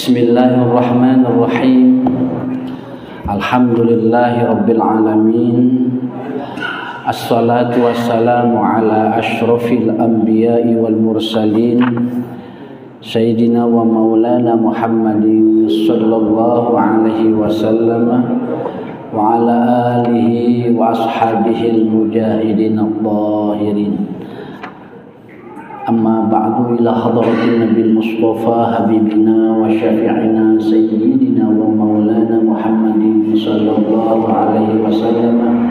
Bismillahirrahmanirrahim. Alhamdulillahi rabbil alamin. Assalatu wassalamu ala asyrafil anbiya'i wal mursalin Sayyidina wa maulana Muhammadin sallallahu alaihi wasallam wa ala alihi wa ashabihil mujahidin al-zahirin. Amma ba'du, ila hadratin Nabil Mustafa habibina wa syafi'ina sayyidina wa maulana Muhammadin sallallahu alaihi wasallam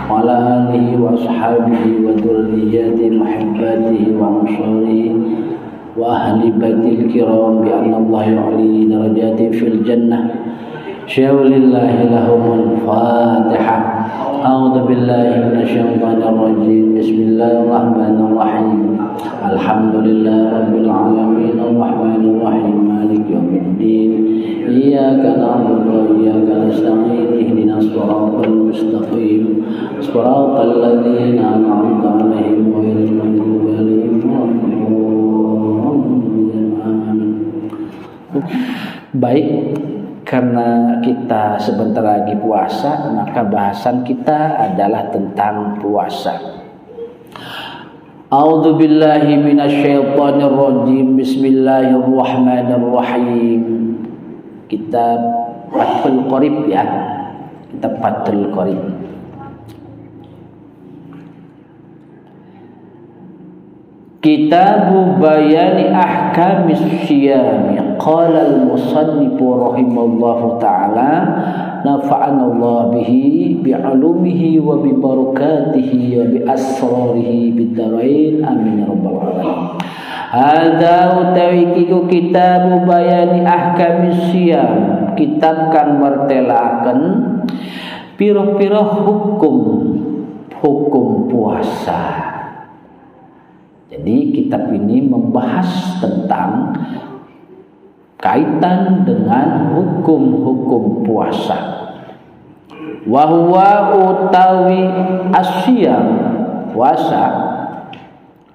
wa ala alihi wa ashabihi wa dhurriyyati muhibbatihi wa ansarihi wa ahli baitil kiram bi anna Allah yu'li darajati fil jannah. Syawlillahi lahumul Fatihah. A'udzu billahi minasyaitonir rajim. Bismillahirrahmanirrahim. Alhamdulillahi rabbil alamin arrahmanir rahim maliki yaumiddin. Iyyaka na'budu wa iyyaka nasta'in ihdinas siratal mustaqim siratal ladzina an'amta 'alaihim ghairil maghdubi 'alaihim waladdallin. Baik, karena kita sebentar lagi puasa, maka bahasan kita adalah tentang puasa. A'udzu billahi minasyaitonir rajim. Bismillahirrahmanirrahim. Kitab Fathul Qorib ya. Kitab Fathul Qorib. Kitabu bayani ahkamis syiyami. Qala al-musannifu rahimallahu ta'ala nafa'ana Allah bihi bi'ulumihi wa bi barakatihi wa bi asrarihi bid-darain amin ya rabbal alamin. Hadza utawi kitabu bayani ahkamis syiyam, kitab kang martelaken pira-pira hukum puasa. Jadi kitab ini membahas tentang kaitan dengan hukum-hukum puasa. Wa huwa utawi asyam puasa,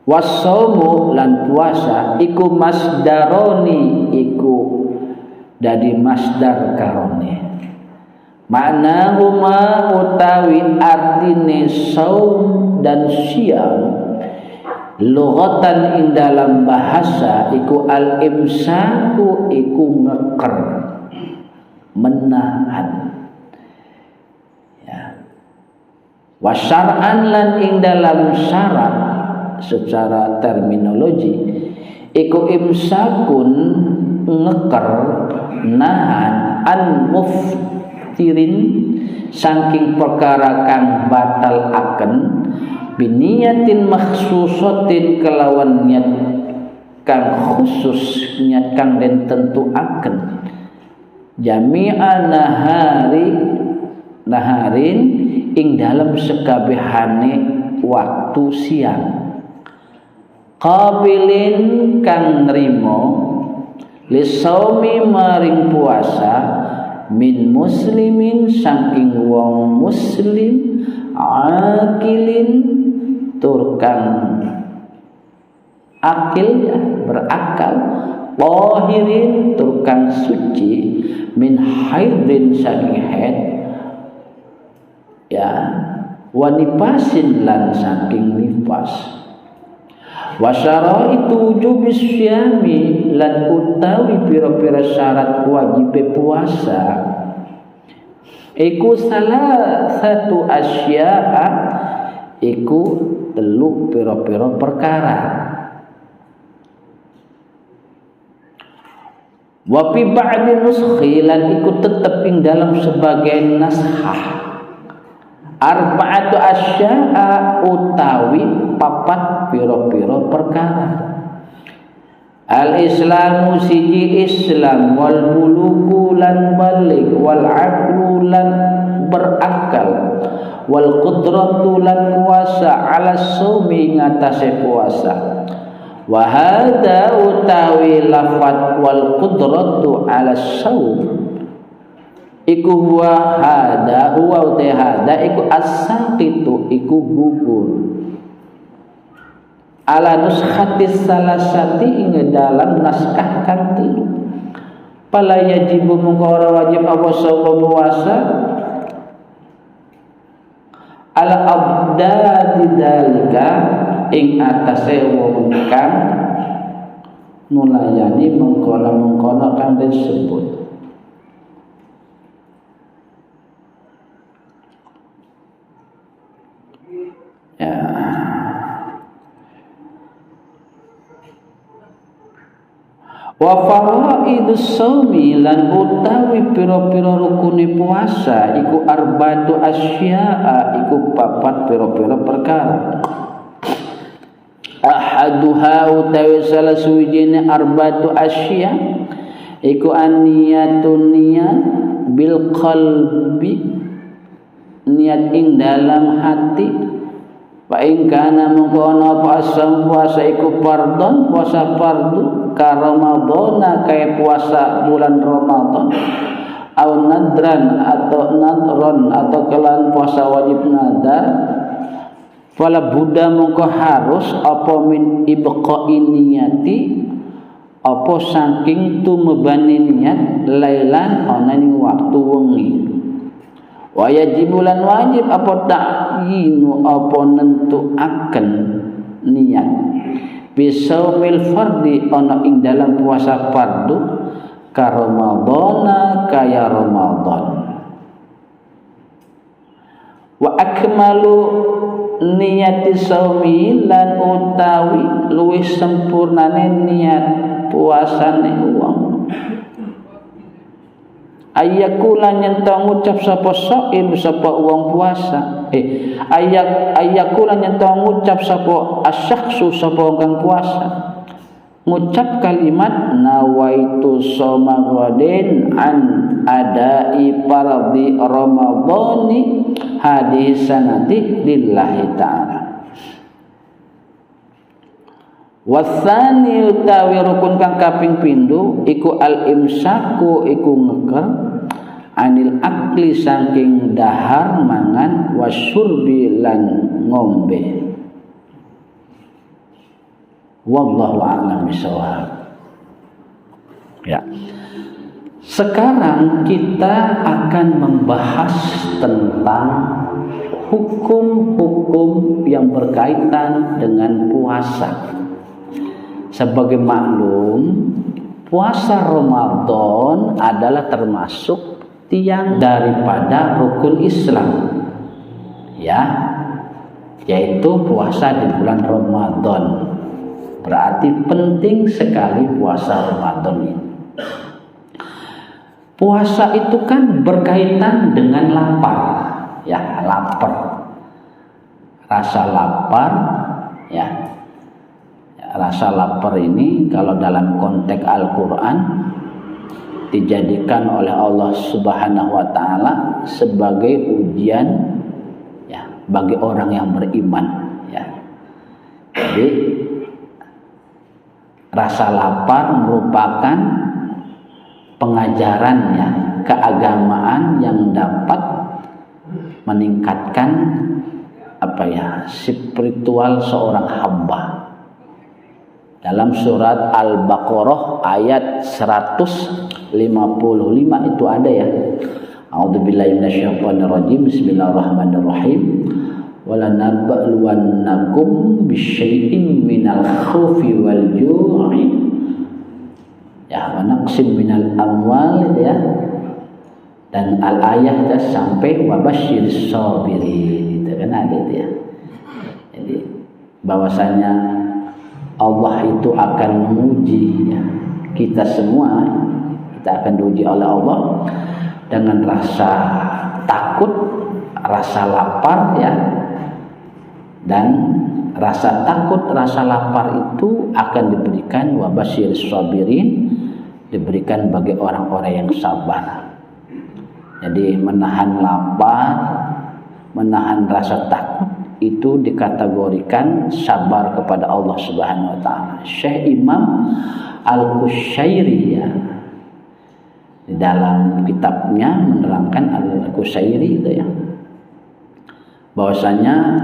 wasaumu lan puasa iku masdaroni, iku dadi masdar karone. Ma'nahuma utawi artine saum dan syam lughatan ing dalam bahasa iku al-imsaku, iku ngeker, menahan ya. Wa syar'an lan ing dalam syarat secara terminologi iku imsakun ngeker, nahan an muftirin saking perkara kang batal aken biniyatin makhsusatin kelawan niat kang khusus, niat kang den tentuaken jami'a naharin ing dalam sekabehane waktu siang qabilin kang nrimo lisaumi maring puasa min muslimin saking wong muslim akilin turkang akil ya, berakal, tahirin turkang suci, min haidin saking haid ya, wanipasin lan saking nifas. Wasyara itu jubis syami lan utawi pira-pira syarat wajib puasa iku salah satu asya'a, iku telu pira-pira perkara. Wa fi ba'di nuskhi lan iku tetep ing dalam sebagian naskah arba'atu asya'a utawi papat pira-pira perkara. Al-islamu siji Islam, wal bulugu lan balik, wal aqlu lan berakal, wal qudratu lan kuasa ala sumi ngatasé puasa. Wa hadza utawi lafat wal qudratu ala saum iku huwa hada, huwa uta hada iku as-saqitu, iku gugur ala nuskhatis salasati ing dalam naskah kang telu. Fala yajibu mungko ora wajib apa sapa puasa ala abdadi dalika ing atase wong kang nulayani mengkono-mengkono kang disebut. Ya. Wa faraidus shaumi lan utawi pira-pira rukune puasa iku arbatu asya'a iku papat pira-pira perkara. Ahaduha utawi salah suwijine arbatu asya iku anniyatun niyat bil qalbi niat ing dalam hati. Wa ing kana mengkono puasa iku fardhon puasa fardu ka Ramadhana kaya puasa bulan Ramadan au nadran atau nadron atau kelan puasa wajib nadar fala buddha mongko harus apa min ibqa'i niyati apa saking tumebane niat lailan ana ning waktu wengi wa yajibulan wajib apa ta'yinu apa nentuaken niat bisaumil fardi ana ing dalam puasa fardu ka Ramadhana kaya Ramadan wa akmalu niyati saumi lan utawi luwih sempurnane niat puasane wong ayakula nyentang ngucap sapa shaim sapa wong puasa ayakula nyentang ngucap sapa asyakhsu sapa kang puasa ngucap kalimat nawaitu shauma ghadin an adai fardhi ramadhani hadis sanati lillahi ta'ala. Wasani utawi rukun kang kaping pindho iku al imsaku iku ngeker anil akli saking dahar mangan wasyurbi lan ngombe. Wallahu a'lam bishawab. Ya. Sekarang kita akan membahas tentang hukum-hukum yang berkaitan dengan puasa. Sebagai maklum, puasa Ramadan adalah termasuk tiang daripada rukun Islam. Ya, yaitu puasa di bulan Ramadan. Berarti penting sekali puasa Ramadan ini. Puasa itu kan berkaitan dengan lapar, ya, lapar. Rasa lapar, ya. Rasa lapar ini kalau dalam konteks Al-Qur'an dijadikan oleh Allah Subhanahu wa taala sebagai ujian ya bagi orang yang beriman, ya. Jadi rasa lapar merupakan pengajarannya keagamaan yang dapat meningkatkan spiritual seorang hamba. Dalam surat Al-Baqarah ayat 155 itu ada ya. A'udzubillahi minasyaitonirrajim. Bismillahirrahmanirrahim. Wala nabluwannakum bisyai'in minal khaufi wal ju'i. Ya, wa naqsim minal amwal ya. Dan al-ayat sampai wa basyiris sabirin. Itu kan ada itu ya. Jadi bahwasanya Allah itu akan menguji ya, kita semua, kita akan diuji oleh Allah dengan rasa takut, rasa lapar ya. Dan rasa takut, rasa lapar itu akan diberikan wa basyiris sabirin, diberikan bagi orang-orang yang sabar. Jadi menahan lapar, menahan rasa takut itu dikategorikan sabar kepada Allah Subhanahu wa taala. Syekh Imam Al-Qushairi ya, di dalam kitabnya menerangkan Al-Qushairi itu ya, bahwasanya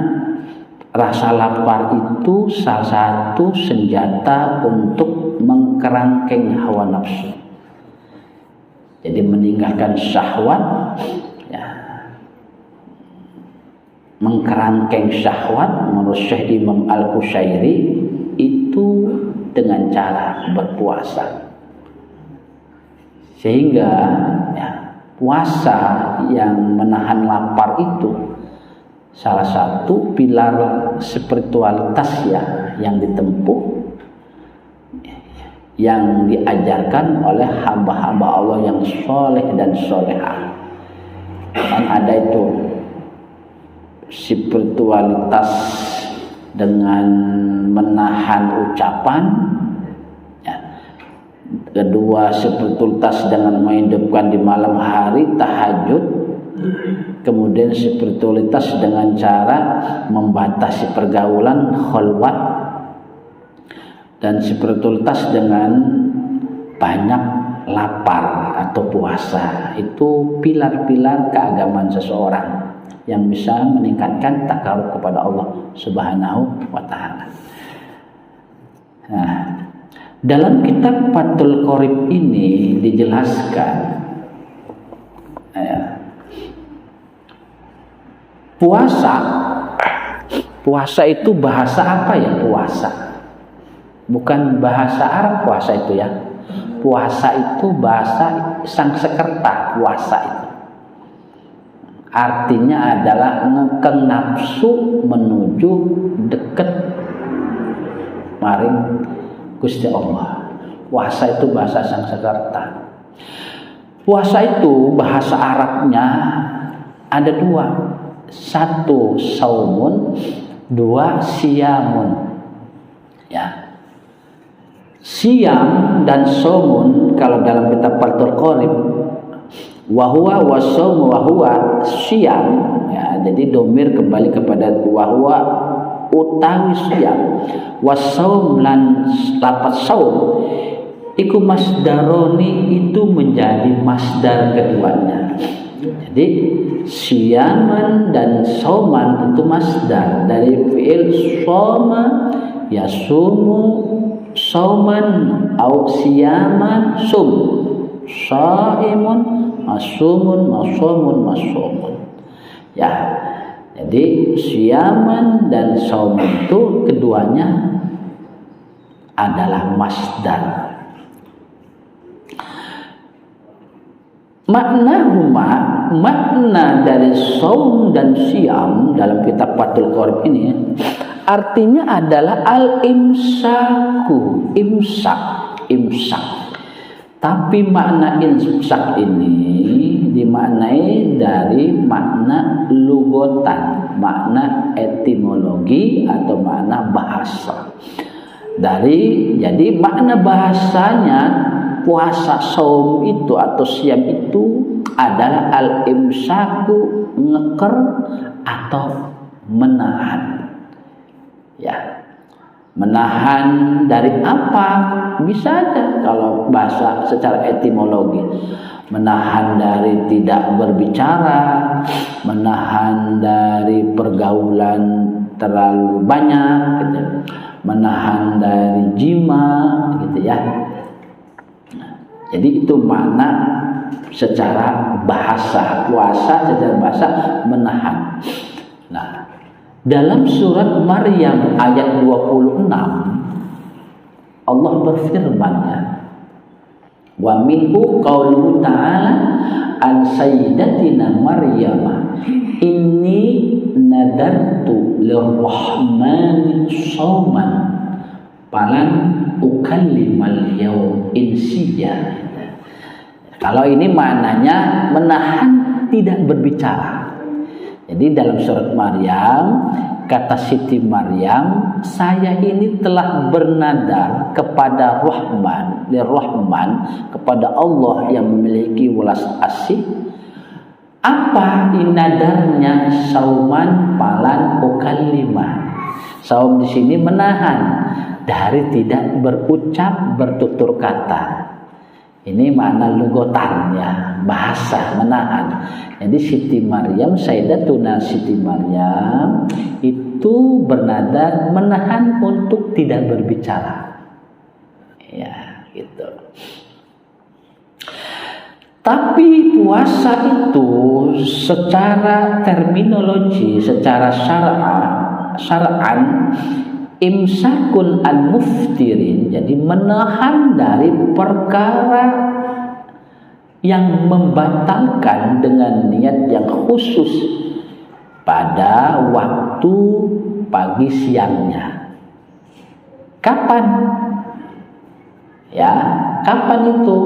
rasa lapar itu salah satu senjata untuk mengkerangkeng hawa nafsu. Jadi meninggalkan syahwat, ya, mengkerangkeng syahwat menurut Syekh Imam Al-Qushairi itu dengan cara berpuasa. Sehingga ya, puasa yang menahan lapar itu salah satu pilar spiritualitas ya yang ditempuh, yang diajarkan oleh hamba-hamba Allah yang soleh dan solehah. Kan ada itu spiritualitas dengan menahan ucapan, ya. Kedua, spiritualitas dengan menghidupkan di malam hari tahajud. Kemudian spiritualitas dengan cara membatasi pergaulan khalwat, dan spiritualitas dengan banyak lapar atau puasa. Itu pilar-pilar keagamaan seseorang yang bisa meningkatkan takarub kepada Allah Subhanahu wa ta'ala. Nah, dalam kitab Fathul Qorib ini dijelaskan puasa itu bahasa apa ya? Puasa bukan bahasa Arab puasa itu ya. Puasa itu bahasa Sanskerta. Puasa itu artinya adalah ngekeng nafsu menuju deket maring Gusti Allah. Puasa itu bahasa Sanskerta. Puasa itu bahasa Arabnya ada dua. Satu saumun, dua siyamun. Ya. Siyam dan saumun kalau dalam kitab Fathul Qorib, wahwa wasaumu wahwa siyam, ya, jadi domir kembali kepada wahwa utawi siyam, wasaum lan lapat saum iku masdaroni, itu menjadi masdar keduanya. Jadi siyaman dan sauman itu masdar dari fi'il shoma yasumu sauman au siyaman sum, shaimun masumun masumun masumun. Ya, jadi siyaman dan sauman itu keduanya adalah masdar. Makna dari saum dan siam dalam kitab Fathul Qorib ini artinya adalah al-imsaku, imsak. Tapi makna imsak ini dimaknai dari makna lugotan, makna etimologi atau makna bahasa. Jadi makna bahasanya puasa saum itu atau siam itu adalah al-imsaku, ngeker atau menahan. Ya. Menahan dari apa? Bisa aja kalau bahasa secara etimologi. Menahan dari tidak berbicara, menahan dari pergaulan terlalu banyak gitu. Menahan dari jima gitu ya. Jadi itu makna secara bahasa, puasa secara bahasa menahan. Nah, dalam surat Maryam ayat 26 Allah berfirman, wa minhu qauluhu ta'ala an sayyidatina Maryam inni nadartu lirrahmani shauman falan ukallimal yaum insiya. Kalau ini maknanya menahan tidak berbicara. Jadi dalam surat Maryam kata Siti Maryam, saya ini telah bernadar kepada Rahman, kepada Allah yang memiliki welas asih. Apa nadarnya? Sauman falan ukallimah. Saum di sini menahan dari tidak berucap, bertutur kata. Ini makna lugotan ya, bahasa menahan. Jadi Siti Maryam, Sayyidatuna Siti Maryam itu bernadar menahan untuk tidak berbicara. Ya, gitu. Tapi puasa itu secara terminologi, secara syara'an imsakun an muftirin, jadi menahan dari perkara yang membatalkan dengan niat yang khusus pada waktu pagi siangnya. Kapan? Ya, kapan itu?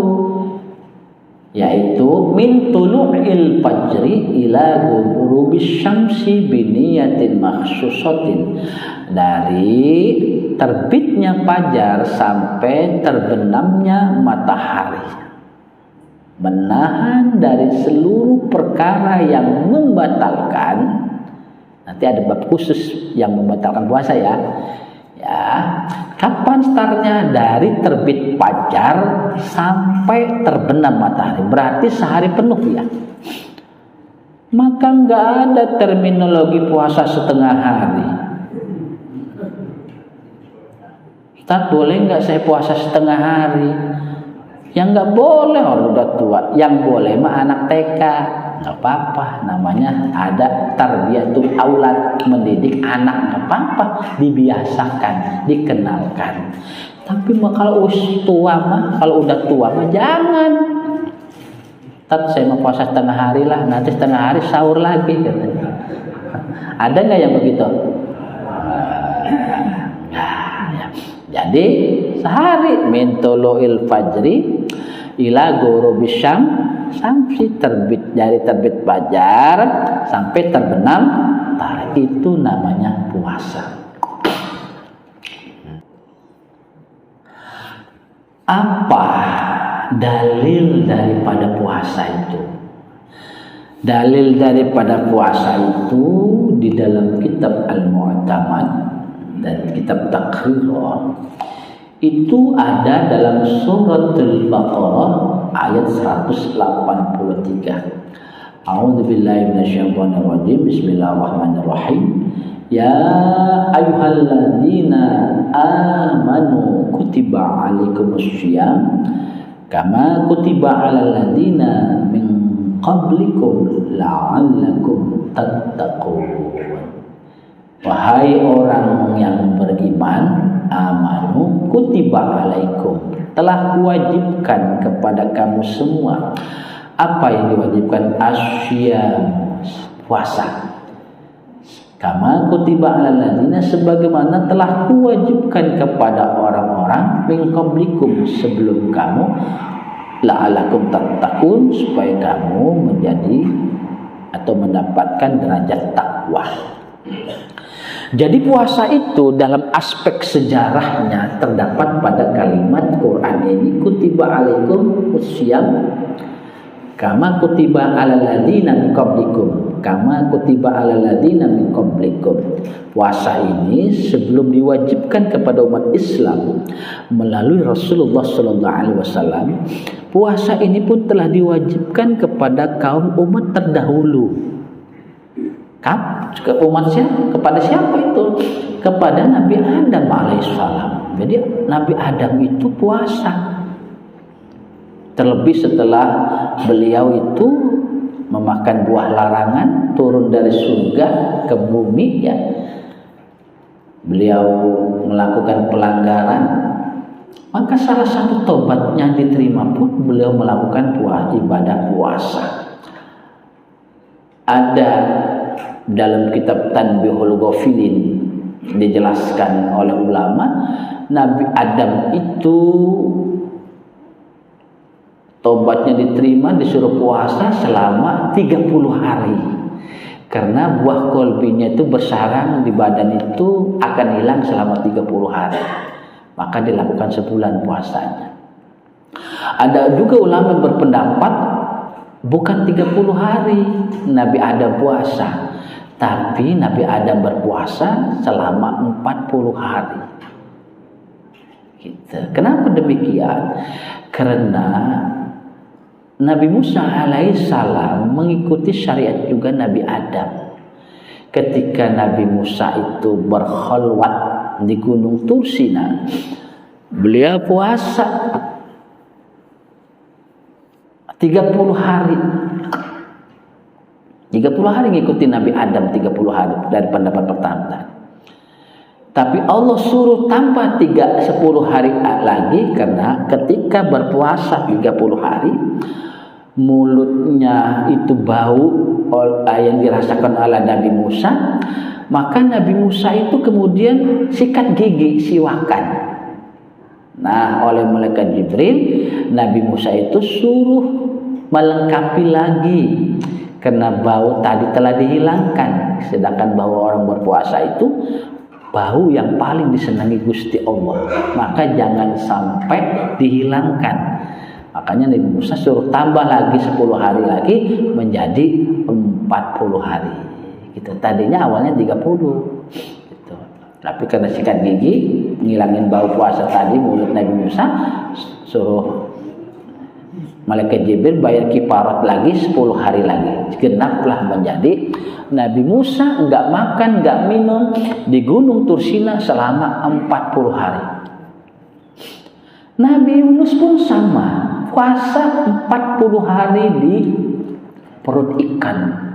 Yaitu min tulu'il fajri ila ghurubis syamsi biniyatin makhsusatin, dari terbitnya fajar sampai terbenamnya matahari. Menahan dari seluruh perkara yang membatalkan. Nanti ada bab khusus yang membatalkan puasa ya. Kapan startnya? Dari terbit fajar sampai terbenam matahari, berarti sehari penuh ya. Maka nggak ada terminologi puasa setengah hari. Ustaz, boleh nggak saya puasa setengah hari? Yang nggak boleh orang udah tua. Yang boleh mah anak TK, nggak apa-apa. Namanya ada tarbiyatul aulad, mendidik anak, nggak apa-apa. Dibiasakan, dikenalkan. Tapi kalau udah tua mah jangan. Saya mau puasa setengah hari lah, nanti setengah hari sahur lagi katanya. Ada nggak yang begitu? Jadi sehari min tulu'il fajri ila ghurubis syamsi, dari terbit fajar sampai terbenam matahari, itu namanya puasa. Apa dalil daripada puasa itu? Dalil daripada puasa itu di dalam kitab Al-Mu'tamad dan kitab Taqrirah itu ada dalam suratul Baqarah ayat 183. A'udzubillahi minasyaitonirrajim. Bismillahirrahmanirrahim. Ya ayyuhalladzina amanu kutiba alaikumussyiyam kama kutiba alal ladzina min qablikum la'allakum tattaqun. Wahai orang yang beriman, amanu kutiba alaikum, telah kuwajibkan kepada kamu semua. Apa yang diwajibkan? Asyam, puasa. Kama kutiba alal ladzina, sebagaimana telah kuwajibkan kepada orang-orang min qablikum, sebelum kamu, la'alakum tattaqun, supaya kamu menjadi atau mendapatkan derajat takwa. Jadi puasa itu dalam aspek sejarahnya terdapat pada kalimat Quran ini, kutiba alaikum usyam kama kutiba alal ladzina min qablikum, kama kutiba alal ladzina min qablikum. Puasa ini sebelum diwajibkan kepada umat Islam melalui Rasulullah sallallahu alaihi wasallam, puasa ini pun telah diwajibkan kepada kaum umat terdahulu. Umat siapa? Kepada siapa itu? Kepada Nabi Adam alaihissalam. Jadi Nabi Adam itu puasa. Terlebih setelah beliau itu memakan buah larangan, turun dari surga ke bumi ya. Beliau melakukan pelanggaran, maka salah satu tobatnya diterima pun beliau melakukan ibadah puasa. Ada dalam kitab Tanbihul Ghafilin dijelaskan oleh ulama, Nabi Adam itu tobatnya diterima, disuruh puasa selama 30 hari. Karena buah kolbinya itu bersarang di badan itu akan hilang selama 30 hari. Maka dilakukan sebulan puasanya. Ada juga ulama yang berpendapat bukan 30 hari Nabi Adam puasa, tapi Nabi Adam berpuasa selama 40 hari. Gitu. Kenapa demikian? Karena Nabi Musa alaihissalam mengikuti syariat juga Nabi Adam. Ketika Nabi Musa itu berkhalwat di Gunung Tursina, beliau puasa. 30 hari. 30 hari ngikutin Nabi Adam 30 hari dari pendapat pertama. Tapi Allah suruh tambah 10 hari lagi karena ketika berpuasa 30 hari mulutnya itu bau yang dirasakan oleh Nabi Musa, maka Nabi Musa itu kemudian sikat gigi, siwakan. Nah, oleh malaikat Jibril, Nabi Musa itu suruh melengkapi lagi karena bau tadi telah dihilangkan. Sedangkan bau orang berpuasa itu bau yang paling disenangi Gusti Allah, maka jangan sampai dihilangkan. Makanya Nabi Musa suruh tambah lagi 10 hari lagi menjadi 40 hari. Gitu. Tadinya awalnya 30. Gitu. Tapi karena sikat gigi, ngilangin bau puasa tadi mulut Nabi Musa, suruh malaikat Jibril bayar kifarat lagi 10 hari lagi. Genaplah menjadi Nabi Musa enggak makan, enggak minum di Gunung Tursina selama 40 hari. Nabi Yunus pun sama, puasa 40 hari di perut ikan.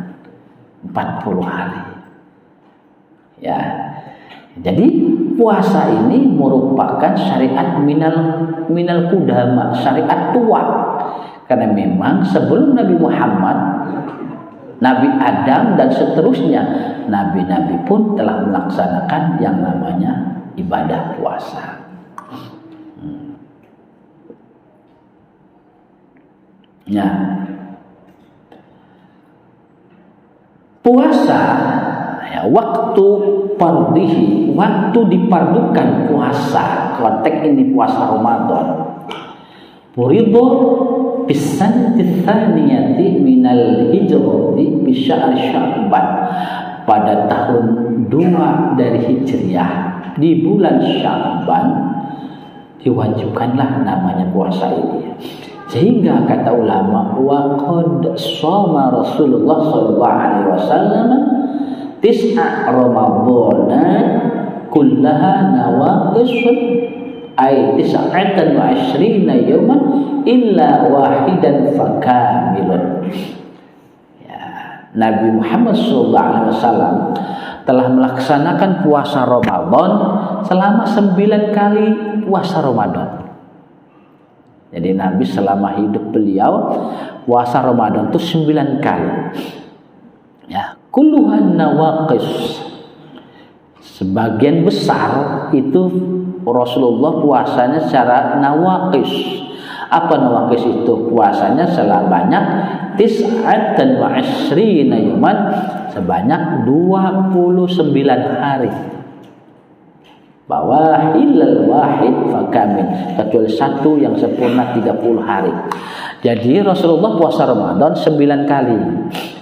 40 hari. Ya. Jadi puasa ini merupakan syariat minal kudama, syariat tua. Karena memang sebelum Nabi Muhammad, Nabi Adam dan seterusnya, nabi-nabi pun telah melaksanakan yang namanya ibadah puasa. Ya. Puasa ya, waktu fardhihi, waktu dipardukan puasa, konteks ini puasa Ramadan. Furidho bisanati tsaniyati minal hijrati bi syahr Sya'ban, pada tahun 2 dari Hijriah di bulan Sya'ban diwajibkanlah namanya puasa ini. Sehingga kata ulama, wa qad shoma Rasulullah sallallahu alaihi wasallam tis'a Ramadhana kullaha nawaqis ay 29 yawman illa wahidan fakamilun. Ya, Nabi Muhammad sallallahu alaihi wasallam telah melaksanakan puasa Ramadan selama 9 kali puasa Ramadan. Jadi Nabi selama hidup beliau puasa Ramadan itu 9 kali. Ya, kulluhan nawaqis. Sebagian besar itu Rasulullah puasanya secara nawaqis. Apa nawaqis itu? Puasanya sebanyak 29 yaman, sebanyak 29 hari. Bahwa hilal wahid fakamin, kecuali satu yang sempurna 30 hari. Jadi Rasulullah puasa Ramadan 9 kali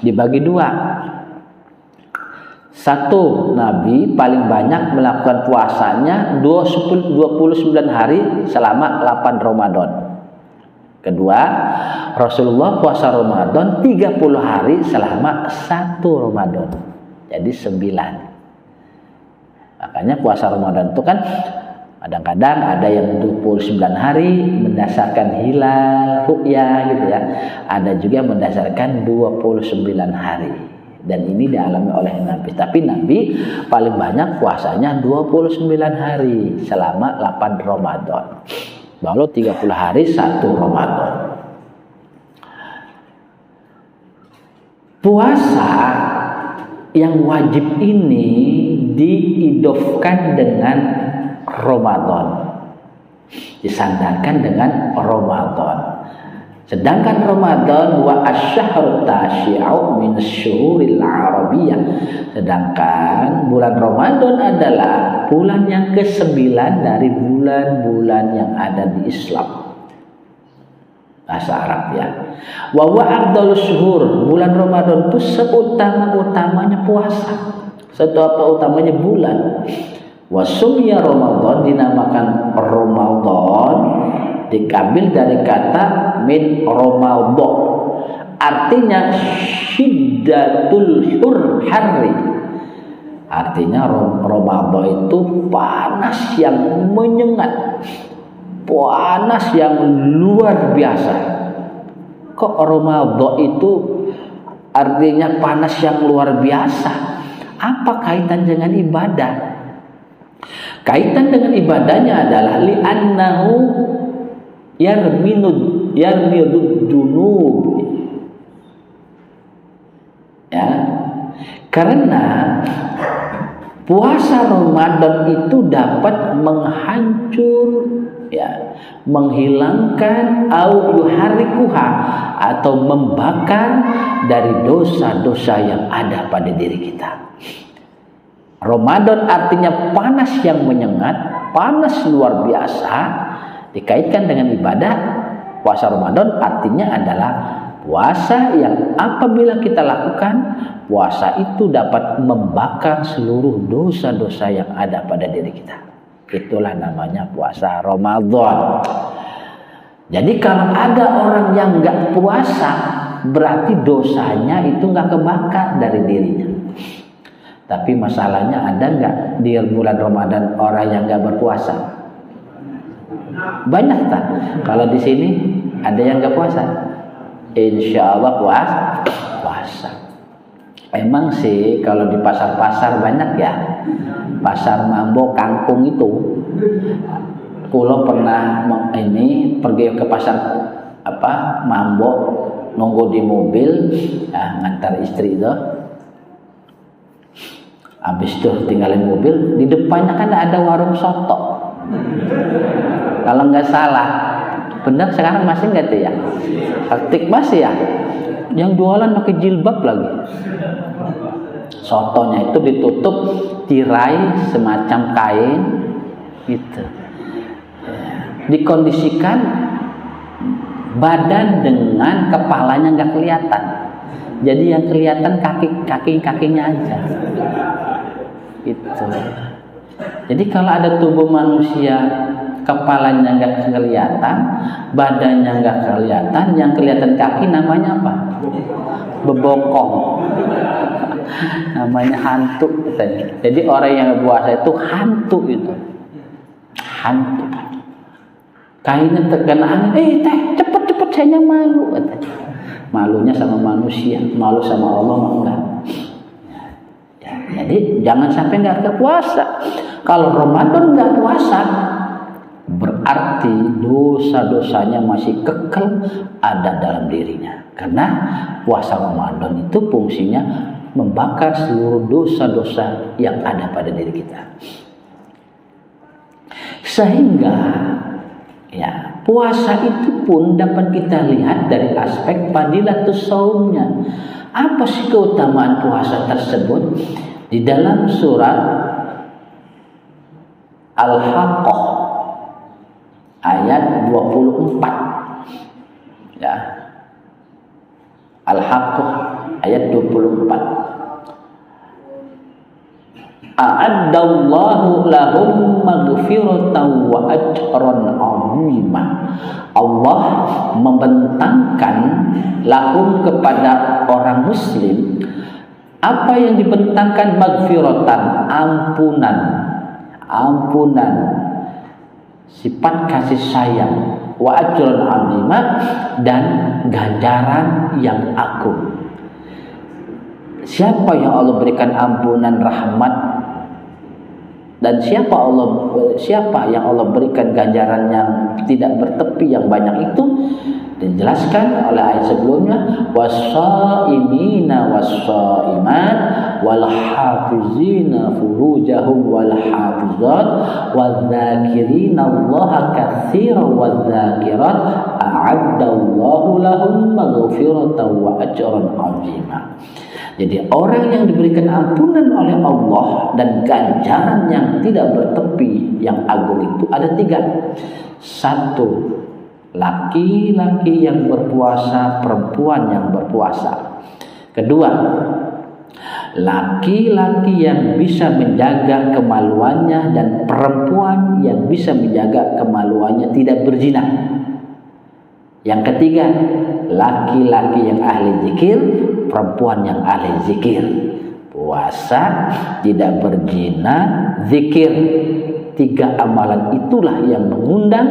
dibagi 2. Satu, Nabi paling banyak melakukan puasanya 29 hari selama 8 Ramadan. Kedua, Rasulullah puasa Ramadan 30 hari selama 1 Ramadan. Jadi 9. Makanya puasa Ramadan itu kan kadang-kadang ada yang 29 hari mendasarkan hilal ru'ya gitu ya. Ada juga mendasarkan 29 hari. Dan ini dialami oleh Nabi. Tapi Nabi paling banyak puasanya 29 hari selama 8 Ramadan. Lalu 30 hari 1 Ramadan. Puasa yang wajib ini diidofkan dengan Ramadan, disandarkan dengan Ramadan. Sedangkan Ramadan wa asyhurut tasyi'u min asyhuril arabiyyah. Sedangkan bulan Ramadan adalah bulan yang ke-9 dari bulan-bulan yang ada di Islam. Bahasa Arab ya. Wa huwa afdhalus syuhur. Bulan Ramadan itu seutama-utamanya puasa. Utamanya bulan. Wa sumya Ramadan, dinamakan Ramadan diambil dari kata min Ramadan. Artinya syiddatul harri. Artinya Ramadan itu panas yang menyengat. Panas yang luar biasa. kok Ramadan itu artinya panas yang luar biasa? Apa kaitan dengan ibadah? Kaitan dengan ibadahnya adalah li'annahu yarmidud junub. Ya. Karena puasa Ramadan itu dapat menghilangkan au yuharikuha atau membakar dari dosa-dosa yang ada pada diri kita. Ramadan artinya panas yang menyengat, panas luar biasa, dikaitkan dengan ibadah. Puasa Ramadan artinya adalah puasa yang apabila kita lakukan, puasa itu dapat membakar seluruh dosa-dosa yang ada pada diri kita. Itulah namanya puasa Ramadan. Jadi kalau ada orang yang nggak puasa, berarti dosanya itu nggak kebakar dari dirinya. Tapi masalahnya ada nggak di bulan Ramadan orang yang nggak berpuasa? Banyak tak? Kalau di sini ada yang nggak puasa? Insya Allah puasa. Emang sih kalau di pasar-pasar banyak ya. Pasar Mambo Kangkung itu. Kulo pernah pergi ke pasar Mambo, nunggu di mobil, ngantar istri itu. Habis itu tinggalin mobil, di depannya kan ada warung soto. Kalau nggak salah, benar sekarang masih nggak tuh ya? Praktik masih ya? Yang jualan pakai jilbab lagi. Sotonya itu ditutup tirai semacam kain gitu. Dikondisikan badan dengan kepalanya nggak kelihatan. Jadi yang kelihatan kakinya aja. Gitu. Jadi kalau ada tubuh manusia kepalanya nggak kelihatan, badannya nggak kelihatan, yang kelihatan kaki namanya apa? Bebokong. Namanya hantu. Jadi orang yang puasa itu hantu itu. Hantu. Kainnya terkena angin, cepet saya malu katanya. Malunya sama manusia, malu sama Allah mah enggak. Ya, jadi jangan sampai nggak puasa. Kalau Ramadan nggak puasa, berarti dosa-dosanya masih kekal ada dalam dirinya. Karena puasa Ramadan itu fungsinya membakar seluruh dosa-dosa yang ada pada diri kita. Sehingga ya, puasa itu pun dapat kita lihat dari aspek fadilatus shaumnya. Apa sih keutamaan puasa tersebut? Di dalam surat Al-Haqqah ayat 24. Ya. Al-Haqqah ayat 24. A'addallahu lahum maghfiratan wa ajran 'azima. Allah membentangkan lahum kepada orang muslim apa yang dibentangkan maghfiratan, ampunan, sifat kasih sayang, wa ajran 'azima, dan ganjaran yang agung. Siapa yang Allah berikan ampunan, rahmat, dan siapa yang Allah berikan ganjaran yang tidak bertepi yang banyak itu dijelaskan oleh ayat sebelumnya, was-shaimina was-shaimat wal hafizina furujahum wal hafizat wadz-dzakirina Allaha katsiran wadz-dzakirat a'addallahu lahum maghfiratan wa ajran 'azima. Jadi orang yang diberikan ampunan oleh Allah dan ganjaran yang tidak bertepi yang agung itu ada 3. 1. Laki-laki yang berpuasa, perempuan yang berpuasa. 2. Laki-laki yang bisa menjaga kemaluannya dan perempuan yang bisa menjaga kemaluannya tidak berzina. Yang 3, laki-laki yang ahli zikir, perempuan yang ahli zikir. Puasa, tidak berzina, zikir. 3 amalan itulah yang mengundang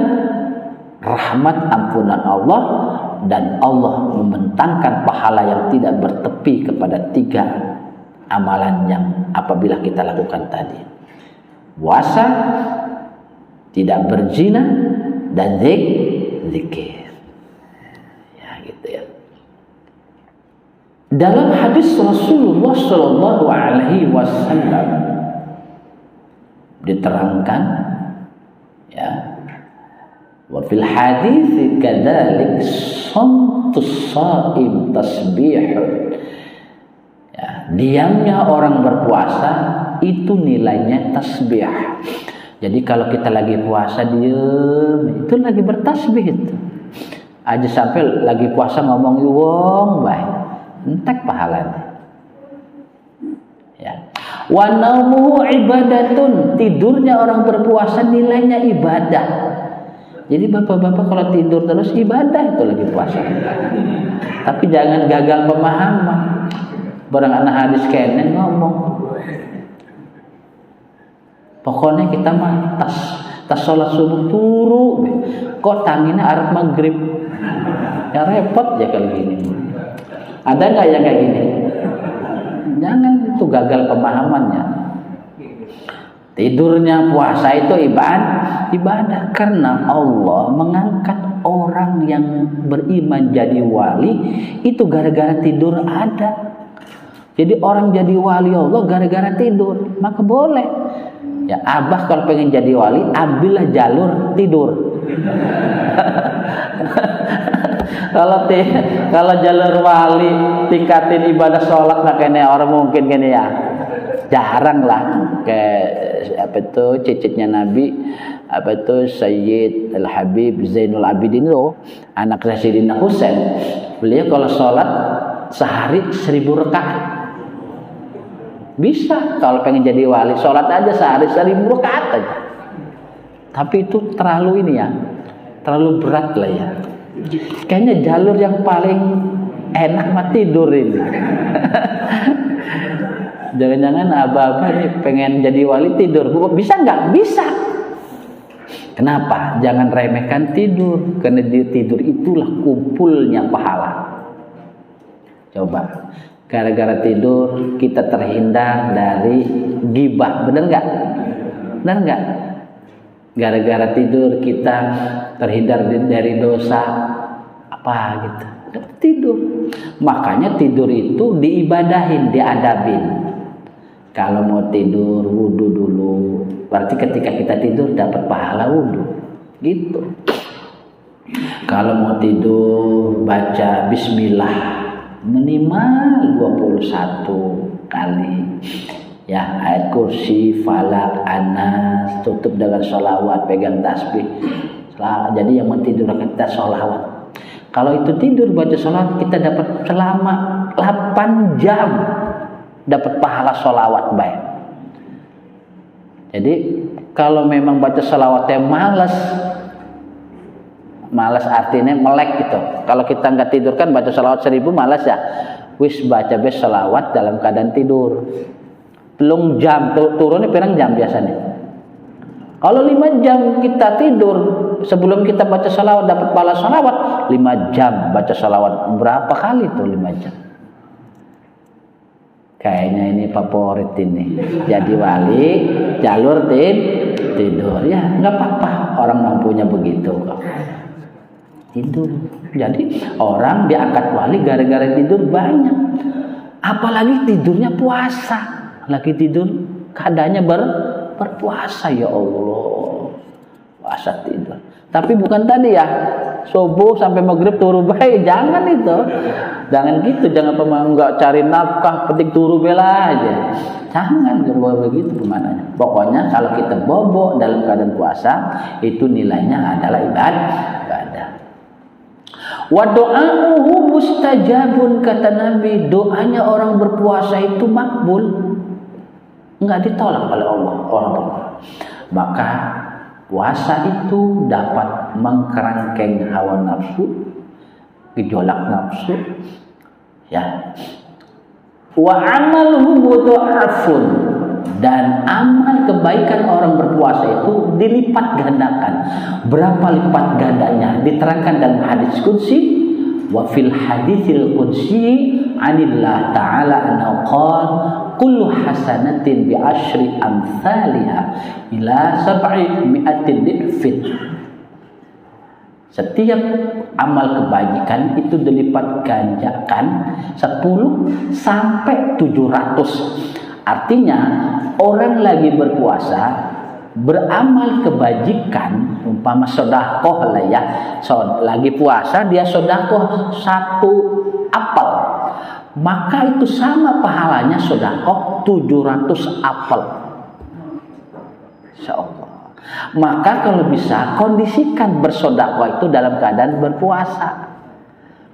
rahmat ampunan Allah dan Allah membentangkan pahala yang tidak bertepi kepada 3 amalan yang apabila kita lakukan tadi. Puasa, tidak berzina, dan zikir. Ya gitu ya. Dalam hadis Rasulullah Shallallahu Alaihi Wasallam diterangkan, ya, wa fil hadits kadzalik shamtus shaim tasbihun. Ya, diamnya orang berpuasa itu nilainya tasbih. Jadi kalau kita lagi puasa diem, itu lagi bertasbih itu. Aja sampai lagi puasa ngomong wong baik, entek pahalanya. Ya. Wa naumuhu ibadatun, tidurnya orang berpuasa nilainya ibadah. Jadi bapak-bapak kalau tidur terus ibadah itu lagi puasa. Tapi jangan gagal pemahaman. Barang anak hadis kene ngomong. Pokoknya kita mah tas sholat subuh turu, kok tangina arep maghrib. Ya repot ya kalau gini. Ada nggak yang kayak gini? Jangan, itu gagal pemahamannya. Tidurnya puasa itu ibadah karena Allah mengangkat orang yang beriman jadi wali itu gara-gara tidur ada. Jadi orang jadi wali Allah gara-gara tidur, maka boleh. Ya abah kalau pengen jadi wali, ambillah jalur tidur. Kalau jalur wali tingkatin ibadah sholat makanya orang mungkin gini ya, jarang lah. Kayak apa itu cicitnya Nabi, apa itu Sayyid Al Habib Zainul Abidin itu anak Sayyidina Husain. Beliau kalau sholat sehari 1000 rakaat. Bisa kalau pengen jadi wali, sholat aja sehari 1000 rakaat aja. Tapi itu terlalu ini ya, terlalu berat lah ya. Kayaknya jalur yang paling enak mah tidur ini. Jangan-jangan abah-abah nih pengen jadi wali tidur, bisa nggak? Bisa. Kenapa? Jangan remehkan tidur, karena tidur itulah kumpulnya pahala. Coba. Gara-gara tidur kita terhindar dari ghibah, benar nggak? Benar nggak? Gara-gara tidur kita terhindar dari dosa apa gitu. Tidur. Makanya tidur itu diibadahin, diadabin. Kalau mau tidur wudu dulu. Berarti ketika kita tidur dapat pahala wudu. Gitu. Kalau mau tidur baca bismillah minimal 21 kali. Ya, ayat kursi, falak, anas, tutup dengan sholawat, pegang tasbih. Jadi yang mau tidur kita sholawat. Kalau itu tidur baca sholawat kita dapat selama 8 jam dapat pahala sholawat baik. Jadi kalau memang baca sholawatnya malas artinya melek gitu. Kalau kita nggak tidur kan baca sholawat 1000 malas ya. Wis baca bes sholawat dalam keadaan tidur. Belum jam turunnya pirang jam biasanya. Kalau 5 jam kita tidur sebelum kita baca sholawat dapat pahala sholawat, 5 jam baca sholawat berapa kali tuh 5 jam? Kayaknya ini favorit ini. Jadi wali jalur tidur ya nggak apa-apa, orang mampunya begitu kok. Tidur. Jadi orang diangkat wali gara-gara tidur banyak. Apalagi tidurnya puasa. Lagi tidur keadaannya berpuasa, ya Allah. Puasa tidur. Tapi bukan tadi ya, subuh sampai maghrib turu bae, jangan itu. Jangan gitu, jangan enggak cari nafkah, penting turu bela aja. Jangan begitu pemananya. Pokoknya kalau kita bobo dalam keadaan puasa, itu nilainya adalah ibadah. Wa do'a'uhu mustajabun, kata Nabi, doanya orang berpuasa itu makbul. Enggak ditolak oleh Allah orang berpuasa. Maka puasa itu dapat mengkerangkeng hawa nafsu, gejolak nafsu, ya. Wa amaluhu mudha'afun, dan amal kebaikan orang berpuasa itu dilipat gandakan. Berapa lipat gandanya? Diterangkan dalam hadis qudsi, Wa fil haditsil qudsi 'anillah ta'ala annahu qala kullu hasanatin bi asyri amsalha ila 700 dhifin. Setiap amal kebajikan itu dilipat gandakan 10 sampai 700. Artinya orang lagi berpuasa beramal kebajikan, umpama sedekah lah ya, lagi puasa dia sedekah 1 apel, maka itu sama pahalanya sedekah 700 apel. Insyaallah. Maka kalau bisa kondisikan bersedekah itu dalam keadaan berpuasa,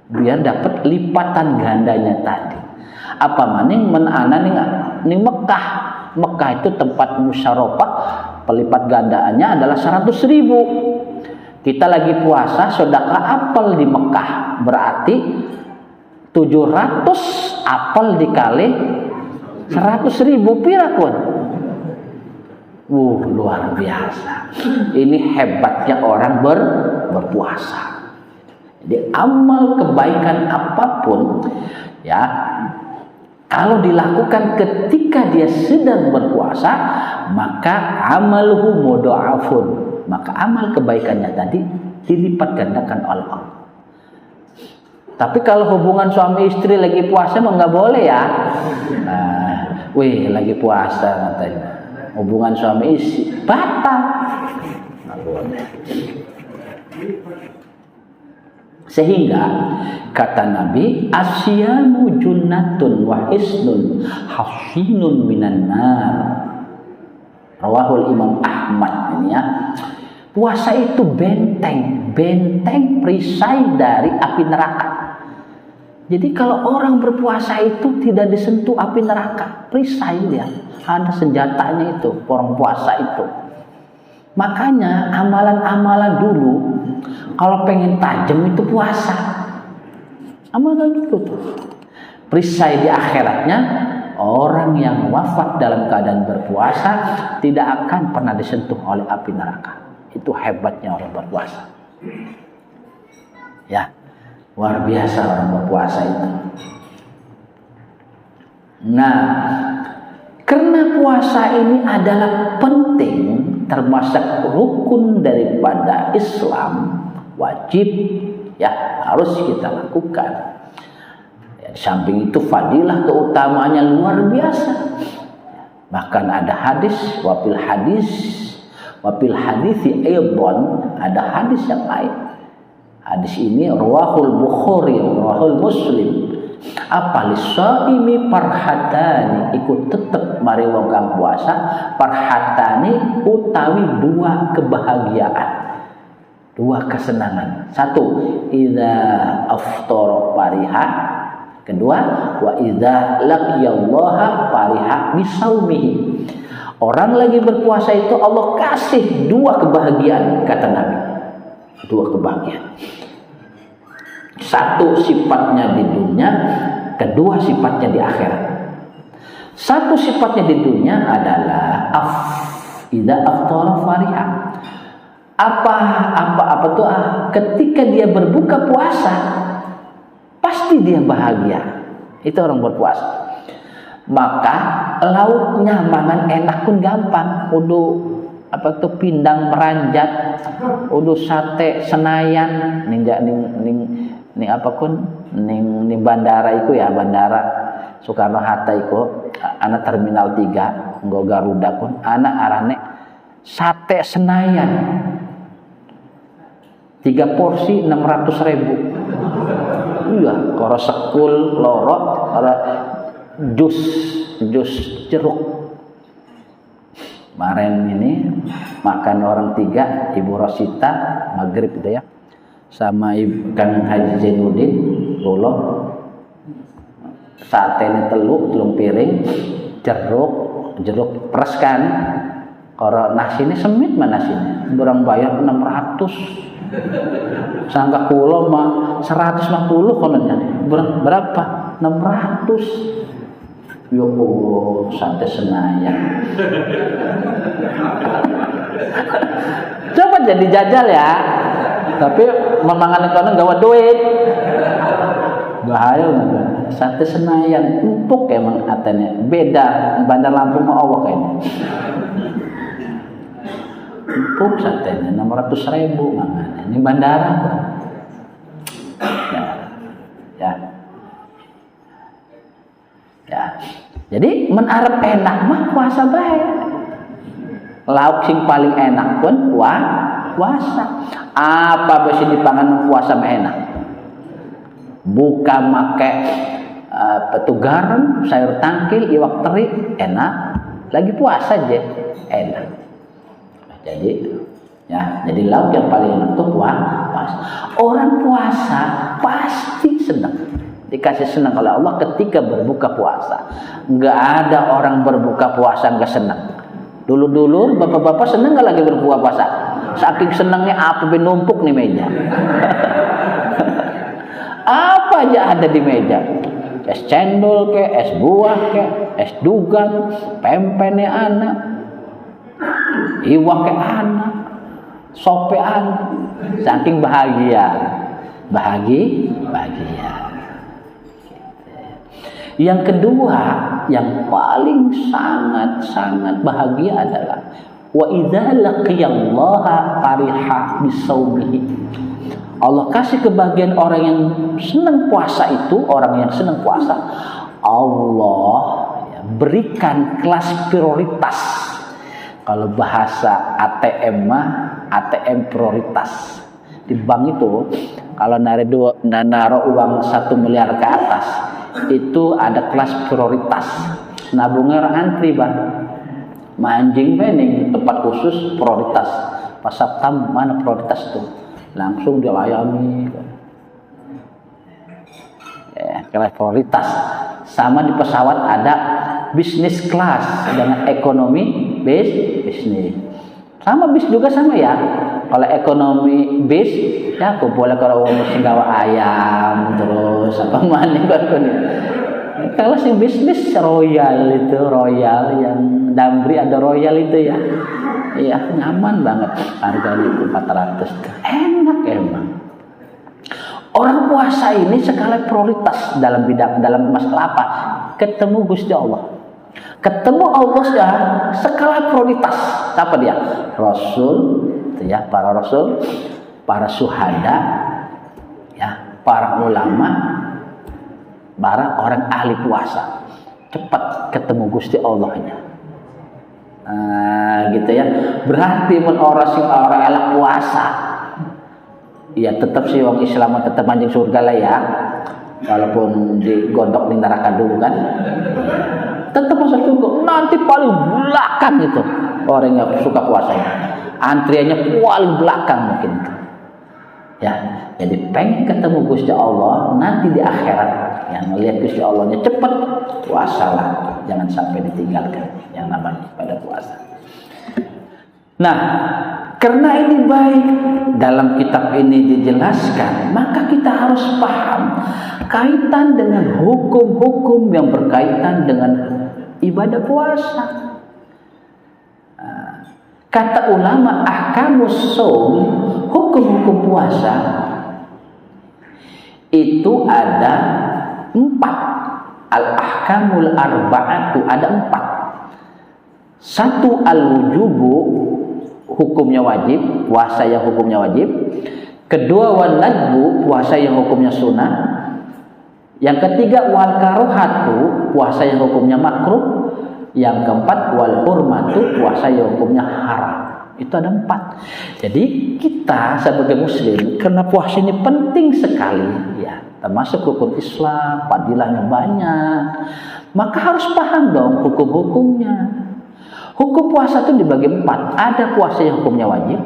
biar dapat lipatan gandanya tadi. Apa maning menana ning Mekah. Mekah itu tempat musyarakah, pelipat gandaannya adalah 100.000. Kita lagi puasa sedekah apel di Mekah, berarti 700 apel dikali 100.000 pirakun. Luar biasa. Ini hebatnya orang berpuasa. Jadi amal kebaikan apapun ya, kalau dilakukan ketika dia sedang berpuasa, maka amaluhu mudha'afun. Maka amal kebaikannya tadi dilipat gandakan oleh Allah. Tapi kalau hubungan suami istri lagi puasa mah nggak boleh ya. Lagi puasa katanya. Hubungan suami istri batal. Nggak boleh. Sehingga kata Nabi, asyamu junnatun wa hisnun hasinun minan nar. Rawahul Imam Ahmad ini ya. Puasa itu benteng perisai dari api neraka. Jadi kalau orang berpuasa itu tidak disentuh api neraka, perisai dia. Ada senjatanya itu, orang puasa itu. Makanya amalan-amalan dulu kalau pengen tajam itu puasa. Amalan dulu tuh. Perisai di akhiratnya, orang yang wafat dalam keadaan berpuasa tidak akan pernah disentuh oleh api neraka. Itu hebatnya orang berpuasa. Ya, luar biasa orang berpuasa itu. Nah, karena puasa ini adalah penting, termasuk rukun daripada Islam, wajib ya harus kita lakukan. Ya, di samping itu fadilah keutamaannya luar biasa. Bahkan ada hadis, wafil hadisi aidon, ada hadis yang lain. Hadis ini rawahul Bukhari, rawahul Muslim. Apa lisaimi parhatani, ikut tetep mari wong kang puasa parhatani utawi 2 kebahagiaan, 2 kesenangan. 1, idza aftara fariha. Kedua, wa idza laqiyallaha fariha bisaumihi. Orang lagi berpuasa itu Allah kasih 2 kebahagiaan, kata Nabi. 2 kebahagiaan. 1 sifatnya di dunia, kedua sifatnya di akhirat. 1 sifatnya di dunia adalah idza aftara fariha. Apa tuh? Ketika dia berbuka puasa, pasti dia bahagia. Itu orang berpuasa. Maka lauknya mangan enak pun gampang. Pindang meranjat, sate Senayan, ning bandara iku ya, bandara Soekarno Hatta iku, anak terminal 3 nggo Garuda pun anak arane sate Senayan 3 porsi 600.000. Iya, karo sekul loro, karo jus jeruk. Kemarin ini makan orang 3, Ibu Rosita maghrib gitu ya, sama Kang Haji Zainuddin kula satene 3 piring, jeruk peres kan, karo nasine semit mana nasine, orang bayar 600, sangka kula mah 150 kononnya, berapa? 600. Ya Allah, sate Senayan. Coba jadi jajal ya. Tapi memangan kono gawa duit. Bahaya nggak? Sate Senayan empuk emang katanya. Beda Bandar Lampung sama Allah kayaknya. Empuk satenya 600.000 makanya. Ini bandara. Ya. Jadi menarep enak mah puasa bae. Lauk sing paling enak pun puasa. Apa besi dipangan puasa mah enak? Buka make garam, sayur tangkil, iwak teri enak. Lagi puasa aja enak. Jadi lauk yang paling enak tuh puasa. Orang puasa pasti senang. Dikasih senang oleh Allah ketika berbuka puasa. Nggak ada orang berbuka puasa nggak senang. Dulu bapak-bapak senang nggak lagi berbuka puasa? Saking senangnya apa numpuk nih meja. Apa aja ada di meja. Es cendol ke, es buah ke, es dugan, pempene anak, iwak ke anak, sope anak. Saking bahagia. Yang kedua, yang paling sangat bahagia adalah wa idza laqiyallaha fariha bisaumihi. Allah kasih kebahagiaan orang yang senang puasa itu, orang yang senang puasa, Allah berikan kelas prioritas. Kalau bahasa ATM mah ATM prioritas. Di bank itu kalau naruh uang 1 miliar ke atas itu ada kelas prioritas. Nabungnya antri bang, manjing bening tempat khusus prioritas. Pas Sabtam mana prioritas tuh? Langsung dilayani. Kelas prioritas. Sama di pesawat ada bisnis kelas dengan ekonomi bisnis. Sama bis juga sama ya. Kalau ekonomi bis ya aku boleh kalau mesti gawa ayam terus apa mana kan. Kalau si bisnis royal yang Damri ada royal itu ya. Iya, nyaman banget. Harganya itu 400. Enak emang. Orang puasa ini skala prioritas dalam masalah apa? Ketemu Gusti Allah. Ketemu Allah sudah skala prioritas. Siapa dia? Rasul, itu ya, para rasul, para syuhada, ya, para ulama, para orang ahli puasa. Cepat ketemu Gusti Allahnya. Gitu ya. Berarti orang elak puasa. Ya tetap sih orang Islam tetap anjing surga lah ya. Walaupun digondok di neraka dulu kan. Tetap masuk surga. Nanti paling belakang itu orang yang suka puasanya. Antriannya paling belakang mungkin itu. Ya, jadi pengen ketemu Gusti Allah nanti di akhirat. Yang melihat Gusti Allahnya cepat puasalah, jangan sampai ditinggalkan yang namanya pada puasa. Nah, karena ini baik dalam kitab ini dijelaskan, maka kita harus paham kaitan dengan hukum-hukum yang berkaitan dengan ibadah puasa. Kata ulama ahkamus shaum, hukum-hukum puasa itu ada 4. Al-ahkamul arba'atu ada 4. 1 al-wujubu, hukumnya wajib, puasa yang hukumnya wajib. Kedua wal nadbu, puasa yang hukumnya sunnah. Yang ketiga wal karohatu, puasa yang hukumnya makruh. Yang keempat wal hurmatu, puasa yang hukumnya haram. Itu ada 4. Jadi kita sebagai muslim, karena puasa ini penting sekali ya, termasuk rukun Islam, fadilahnya banyak, maka harus paham dong hukum-hukumnya. Hukum puasa itu dibagi 4. Ada puasa yang hukumnya wajib,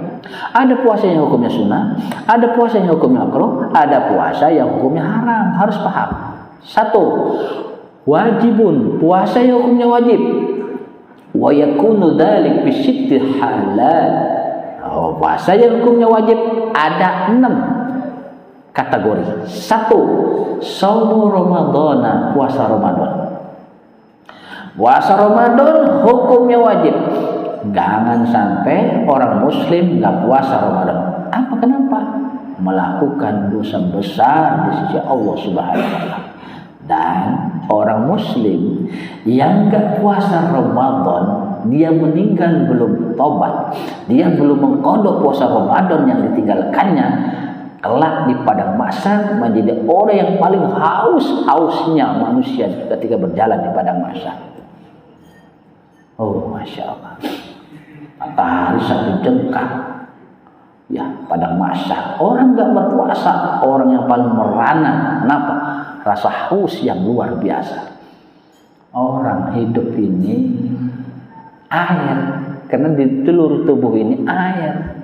ada puasa yang hukumnya sunnah, ada puasa yang hukumnya makruh, ada puasa yang hukumnya haram. Harus paham. 1. Wajibun, puasa yang hukumnya wajib. Wa yakunu dzalik bi sitti halal. Puasa yang hukumnya wajib ada 6 kategori. 1. Shaumu Ramadhana, puasa Ramadan. Puasa Ramadan hukumnya wajib. Jangan sampai orang muslim enggak puasa Ramadan. Kenapa? melakukan dosa besar di sisi Allah Subhanahu wa taala. Dan orang muslim yang enggak puasa Ramadan, dia meninggal belum tobat, dia belum mengqadha puasa Ramadan yang ditinggalkannya, kelak di padang mahsyar menjadi orang yang paling hausnya manusia ketika berjalan di padang mahsyar. Oh, masya Allah, matahari satu jengkal, ya padang mahsyar. Orang nggak berpuasa, orang yang paling merana. Kenapa? Rasa haus yang luar biasa. Orang hidup ini air, karena di seluruh tubuh ini air.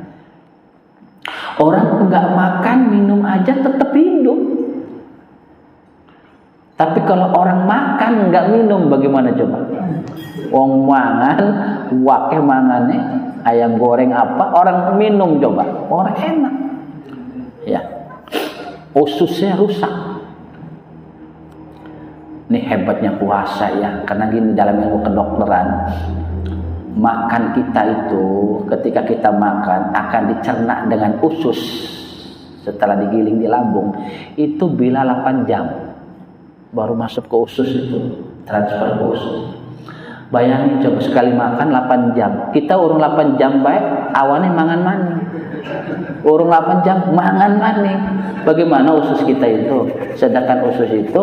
Orang nggak makan minum aja tetap hidup. Tapi kalau orang makan nggak minum bagaimana coba? Wong mangan, wake mangane, ayam goreng apa, orang minum coba, orang enak. Ya, ususnya rusak. Ini hebatnya puasa ya, karena gini dalam ilmu kedokteran, makan kita itu ketika kita makan akan dicerna dengan usus setelah digiling di lambung itu bila 8 jam baru masuk ke usus, itu transfer ke usus. Bayangin coba sekali makan 8 jam. Kita urung 8 jam baik awane mangan maning. Urung 8 jam mangan maning. Bagaimana usus kita itu? Sedangkan usus itu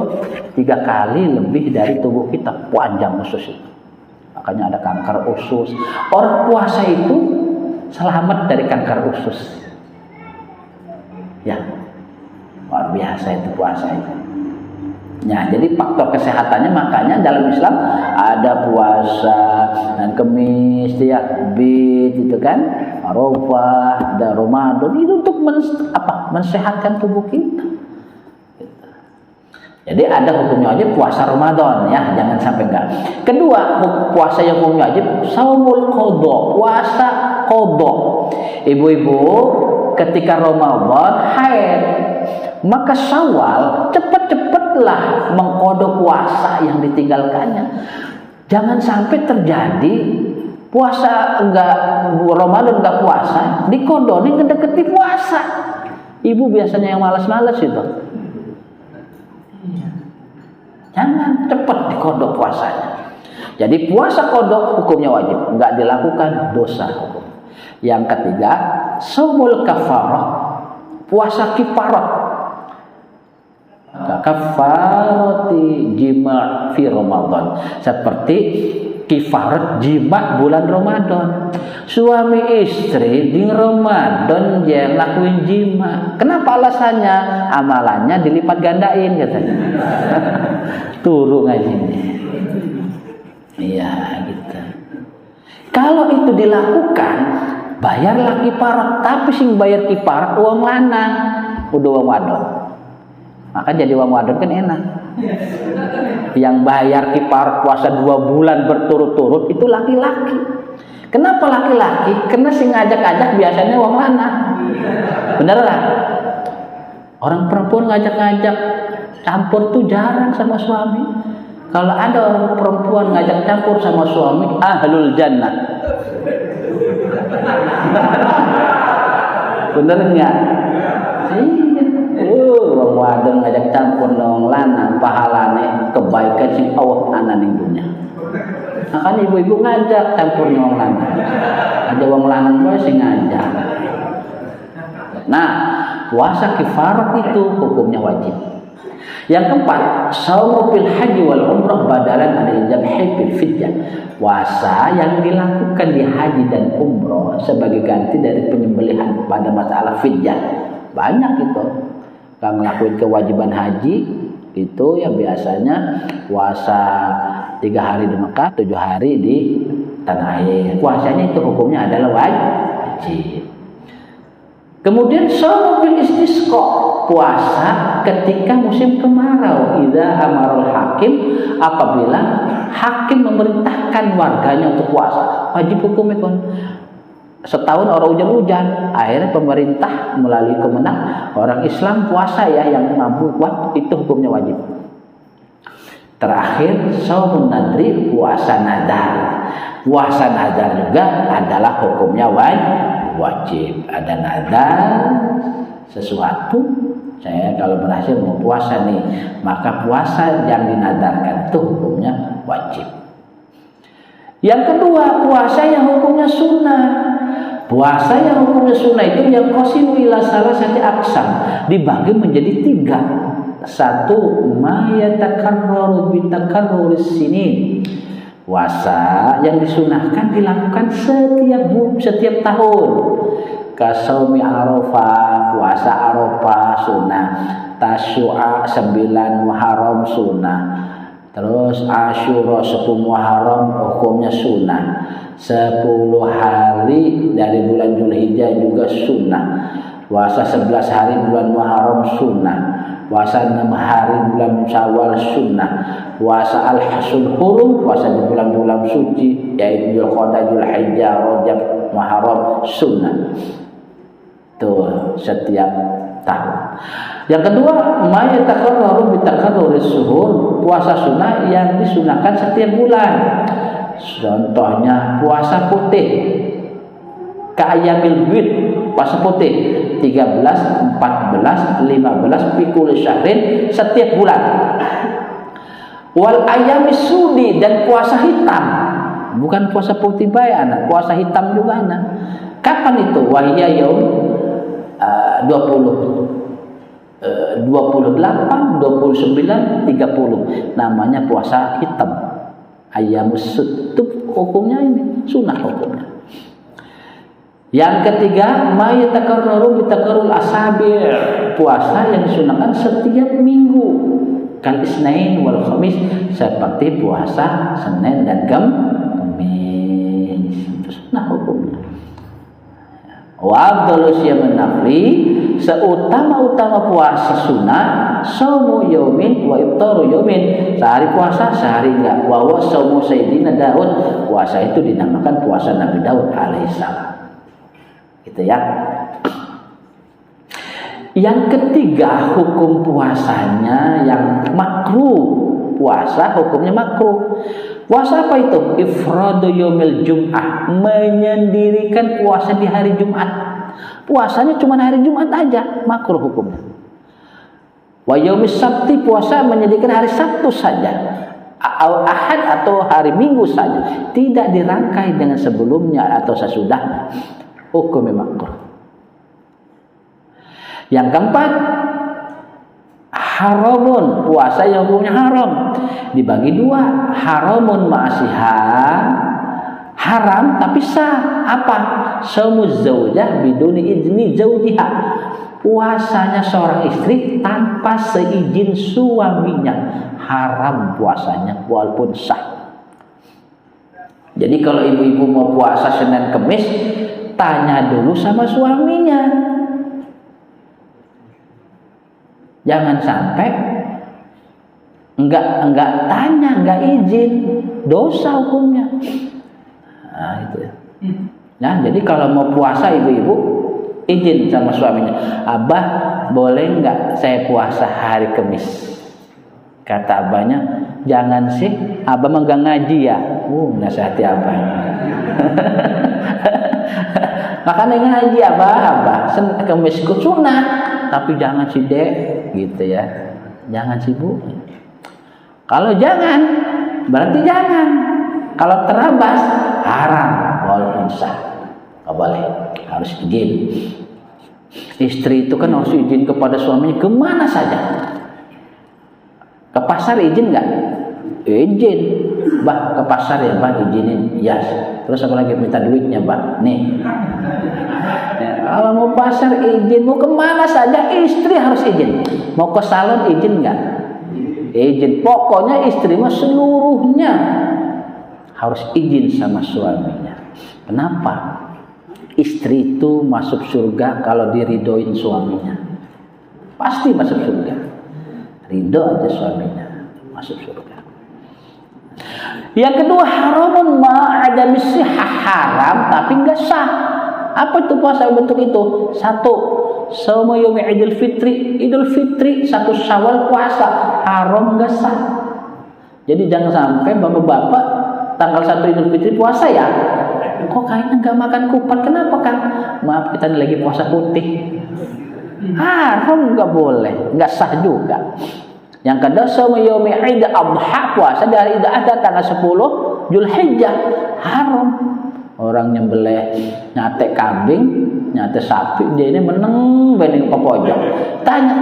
3 kali lebih dari tubuh kita, panjang usus itu. Makanya ada kanker usus. Orang puasa itu selamat dari kanker usus. Ya, luar biasa itu puasa itu. Ya, jadi faktor kesehatannya makanya dalam Islam ada puasa dan Kemis, ya, Bid itu kan, Arafah, ada Ramadan itu untuk mensehatkan tubuh kita. Jadi ada hukumnya wajib puasa Ramadan ya, jangan sampai enggak. Kedua, puasa yang hukumnya wajib shaumul qadha, puasa qadha. Ibu-ibu ketika Ramadan haid, maka Syawal cepet-cepetlah mengqadha puasa yang ditinggalkannya. Jangan sampai terjadi puasa enggak, Ramadan enggak puasa, diqadha ngedeketi puasa. Ibu biasanya yang malas-malas itu. Jangan cepat diqadha puasanya. Jadi puasa qadha hukumnya wajib, enggak dilakukan dosa hukum. Yang ketiga, shaumul kafarah, puasa kifarat. Kafarati jima' fi Ramadan, seperti kifarat jima' bulan Ramadan. Suami istri di Ramadan jangan lakuin jima'. Kenapa alasannya? Amalannya dilipat gandain katanya. Turu ngajinya. Iya gitu. Kalau itu dilakukan, bayarlah kifarat. Tapi sing bayar kifarat uang lanang, udah uang wadon. Maka jadi uang wadon kan enak. Yang bayar kifarat puasa 2 bulan berturut-turut itu laki-laki. Kenapa laki-laki? Karena sing ngajak-ngajak biasanya uang lanang. Bener lah. Orang perempuan ngajak-ngajak campur tuh jarang sama suami. Kalau ada orang perempuan ngajak campur sama suami, ahlul jannah. Bener enggak? Wong wadon ngajak campur nang lanang, pahalane kebaikan sing Allah ana ning dunya. Makanya ibu-ibu ngajak campur nang lanang. Ada wong lanang wae sing ngajak. Nah, puasa kifarat itu hukumnya wajib. Yang keempat, shaum fil haji wal umrah badalan an dzabhi fil fidyah. Puasa yang dilakukan di haji dan umrah sebagai ganti dari penyembelihan pada masalah fidyah. Banyak itu. Kalau ngelakuin kewajiban haji itu ya biasanya puasa 3 hari di Mekah, 7 hari di tanah air. Puasanya itu hukumnya adalah wajib. Kemudian shaum fil istisqa, puasa ketika musim kemarau. Idza amarul hakim, apabila hakim memerintahkan warganya untuk puasa, wajib hukumnya kon. Setahun orang hujan-hujan, akhirnya pemerintah melalui Kemenang orang Islam puasa ya, yang mampu kuat itu hukumnya wajib. Terakhir, shaumun nadri, puasa nadar. Puasa nadar juga adalah hukumnya wajib. Ada nadar sesuatu, saya kalau berhasil mau puasa nih, maka puasa yang dinadarkan itu hukumnya wajib. Yang kedua, puasa yang hukumnya sunnah. Puasa yang hukumnya sunnah itu yang qasimu ila salasati aqsam, dibagi menjadi 3. 1, ma yatakarraru bi takarruris sinin. Puasa yang disunahkan dilakukan setiap tahun. Kasaumi Arafah, puasa Arafah sunnah. Tasyu'a 9 Muharram sunnah. Terus Asyura 10 Muharram hukumnya sunnah. 10 hari dari bulan Dzulhijjah juga sunnah. Puasa 11 hari bulan Muharram sunnah. Puasa 6 hari bulan Syawal sunnah. Puasa Al-Hasul Hurum, puasa di bulan-bulan suci yaitu Dzulqa'dah, Dzulhijjah, Rajab, Muharram sunnah. Tuh setiap tahun. Yang kedua, ma yatakarraru bi takarruris suhur, puasa sunnah yang disunahkan setiap bulan. Contohnya puasa putih. Ka'ayyamil bid, puasa putih 13, 14, 15 pikul syahrin setiap bulan. Wal ayamis sudi, dan puasa hitam. Bukan puasa putih bae anak, puasa hitam juga anak. Kapan itu? Wahya yaum 28, 29, 30. Namanya puasa hitam. Ayamus sud itu hukumnya ini, sunnah hukumnya. Yang ketiga, ma yatakarraru bi takarrurul asabi', puasa yang disunahkan setiap minggu. Kal Isnain wal Khamis, seperti puasa Senin dan Kamis. Itu sunnah hukumnya. Wa afdalu siyam nafli, seutama-utama puasa sunnah, saumu yaumin wa iftaru yaumin, sehari puasa sehari enggak. Wa saumu sayyidina Daud, puasa itu dinamakan puasa Nabi Daud alaihissalam. Gitu ya. Yang ketiga, hukum puasanya yang makruh. Puasa hukumnya makruh. Puasa apa itu? Ifradu yaumil jum'ah, menyendirikan puasa di hari Jumat. Puasanya cuma hari Jumat aja, makruh hukumnya. Wa yaumis sabti, puasa menyendirikan hari Sabtu saja. Ahad atau hari Minggu saja, tidak dirangkai dengan sebelumnya atau sesudahnya. Hukumnya makruh. Yang keempat, haramun, puasa yang hukumnya haram. Dibagi 2, haramun ma'asiha, haram tapi sah. Apa? Shaumuz zaujah biduni izni zaujiha, puasanya seorang istri tanpa seizin suaminya, haram puasanya walaupun sah. Jadi kalau ibu-ibu mau puasa Senin Kemis, tanya dulu sama suaminya. Jangan sampai enggak tanya, enggak izin, dosa hukumnya. Nah, itu. Nah, jadi kalau mau puasa ibu-ibu izin sama suaminya. Abah, boleh enggak saya puasa hari Kamis? Kata abahnya, jangan sih, abah mah enggak ngaji ya. Nasihati abahnya. Makanya ngaji abah, Kamis ku sunah, tapi jangan si dek, gitu ya. Jangan sibuk. Kalau jangan, berarti jangan. Kalau terabas, haram walaupun sah. Nggak boleh, harus izin. Istri itu kan harus izin kepada suaminya kemana saja. Ke pasar izin nggak? Izin. Bah, ke pasar ya, bah, izinin. Yes. Terus apa lagi, minta duitnya, bah. Nih. Ya, kalau mau pasar izin, mau kemana saja istri harus izin. Mau ke salon izin nggak? Izin. Pokoknya istri mah seluruhnya harus izin sama suaminya. Kenapa? Istri itu masuk surga kalau diridoin suaminya. Pasti masuk surga. Ridho aja suaminya, masuk surga. Yang kedua, haramun ma'adami sihah, haram tapi enggak sah. Apa itu puasa bentuk itu? 1, shaum yaumi Idul Fitri, Idul Fitri 1 Syawal puasa, haram enggak sah. Jadi jangan sampai bapak-bapak tanggal 1 Idul Fitri puasa ya. Kok kayaknya enggak makan kupat, kenapa kan? Maaf, kita lagi puasa putih. Haram, nggak boleh, nggak sah juga. Yang kedua, shaum yaumi Id Adha, puasa dari Idul Adha tanggal 10 Zulhijjah, haram. Orang nyembelih nyate kambing, nyate sapi, dia ini meneng bening ke pojok. Tanya,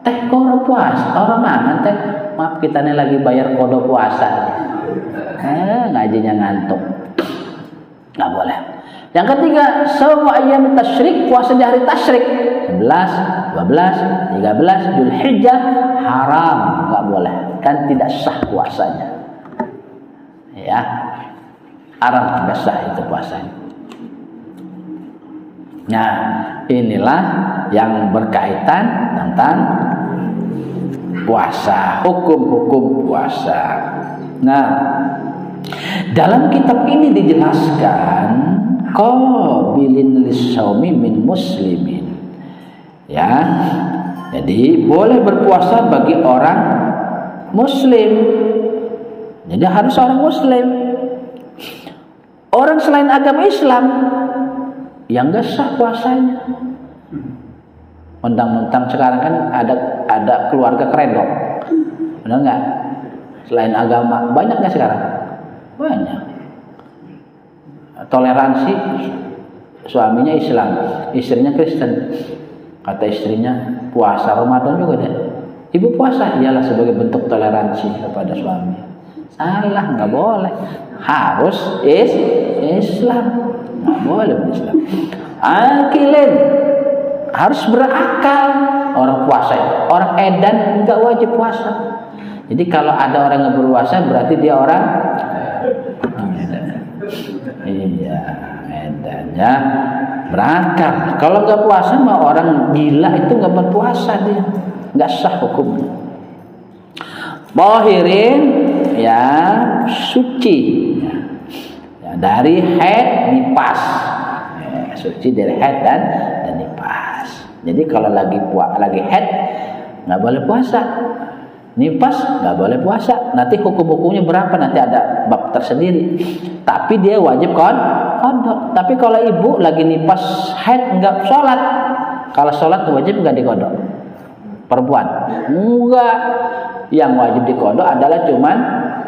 teh kok orang puasa? Orang mana teh? Maaf, kita ini lagi bayar kode puasa. Ngajinya ngantuk. Nggak boleh. Yang ketiga, shaum ayyam tasyrik, puasa di hari tasyrik 11, 12, 13 Zulhijjah, haram, nggak boleh. Kan tidak sah puasanya. Ya. Haram, nggak sah itu puasanya. Nah, inilah yang berkaitan tentang puasa, hukum-hukum puasa. Nah, dalam kitab ini dijelaskan qabilin lisyaumi min muslimin. Ya. Jadi boleh berpuasa bagi orang muslim. Jadi harus orang muslim. Orang selain agama Islam yang nggak sah puasanya. Mentang-mentang sekarang kan ada keluarga kredok, benar nggak? Selain agama banyak nggak sekarang? Banyak. Toleransi, suaminya Islam, istrinya Kristen. Kata istrinya puasa Ramadan juga deh. Ibu puasa, iyalah sebagai bentuk toleransi kepada suami. Salah, nggak boleh. Harus Islam, nggak boleh Islam. Akilin, harus berakal. Orang puasa, orang edan nggak wajib puasa. Jadi kalau ada orang yang berpuasa berarti dia orang iya, edannya berakal. Kalau nggak puasa mah orang gila itu nggak berpuasa, dia nggak sah hukumnya. Tahirin, ya suci ya, dari haid nifas, ya, suci dari haid dan nifas. Jadi kalau lagi haid nggak boleh puasa, nifas nggak boleh puasa. Nanti hukum-hukumnya berapa, nanti ada bab tersendiri. Tapi dia wajib kodok. Tapi kalau ibu lagi nifas haid nggak sholat, kalau sholat wajib nggak dikodok? Perempuan enggak. Yang wajib dikodok adalah cuman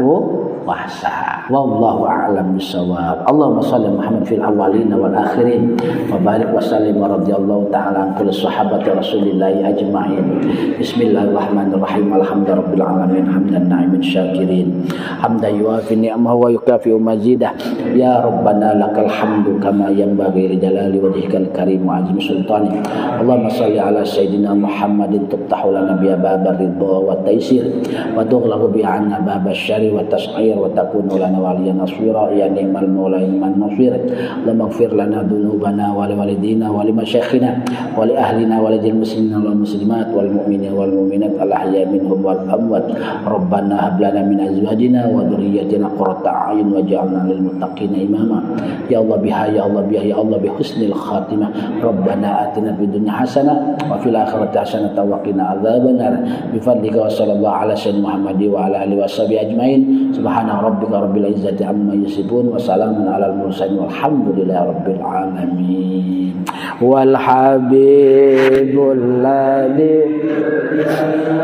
puasa. Wallahu a'lam bishawab. Allahumma shalli Muhammad fil awwalin wal akhirin wa barik wa sallim wa radhiyallahu ta'ala an kulli sahabati Rasulillah ajma'in. Bismillahirrahmanirrahim. Alhamdulillahirabbil alamin hamdan na'imin syakirin. Hamdan yuafi ni'amahu wa yukafi mazidah. Ya Rabbana lakal hamdu kama yanbaghi li jalali wajhikal karim wa azimi sultani. Allahumma shalli ala sayyidina Muhammadin tuftahu lana bi babar ridha wa taysir wa tughlaqu bi 'anna bab asy-syarri wa tas'ir wa takunu lana waliyan nasira ya ni'mal maula man nasir. Allahumma ighfir lana dzunubana wa li walidina wa li masyayikhina wa li ahlina wa li muslimina wal muslimat wal mu'minina wal mu'minat al ahya minhum wal amwat. Rabbana hab lana min azwajina wa dhurriyyatina qurrata a'yun waj'alna lil muttaqina imama. Ya Allah biha ya Allah biha ya Allah bi husnil khatimah. Rabbana atina fid dunya hasanah wa fil akhirati hasanah wa qina adzabannar. Bi fadlika wa sallallahu ala sayyidina Muhammad wa ala alihi washabihi ajmain. Subhana rabbika rabbil izzati amma yasifun wa salamun alal mursalin walhamdulillahi rabbil alamin. Wal habibul ladzi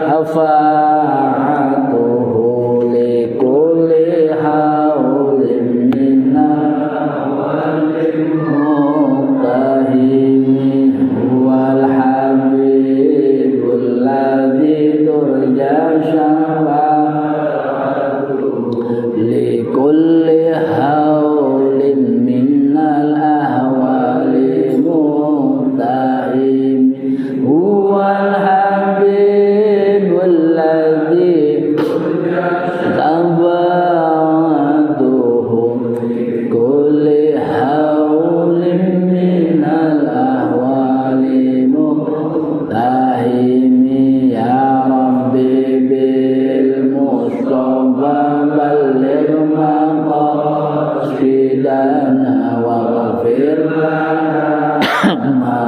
afa'atuhu li kulli haulin minna wal habibul ladzi turja لكل هول من الأهوال متهم هو الحبيب الذي تبعته كل هول من الأهوال متهم يا ربي بالمصطفى بلغ مقاصدنا واغفر لنا ما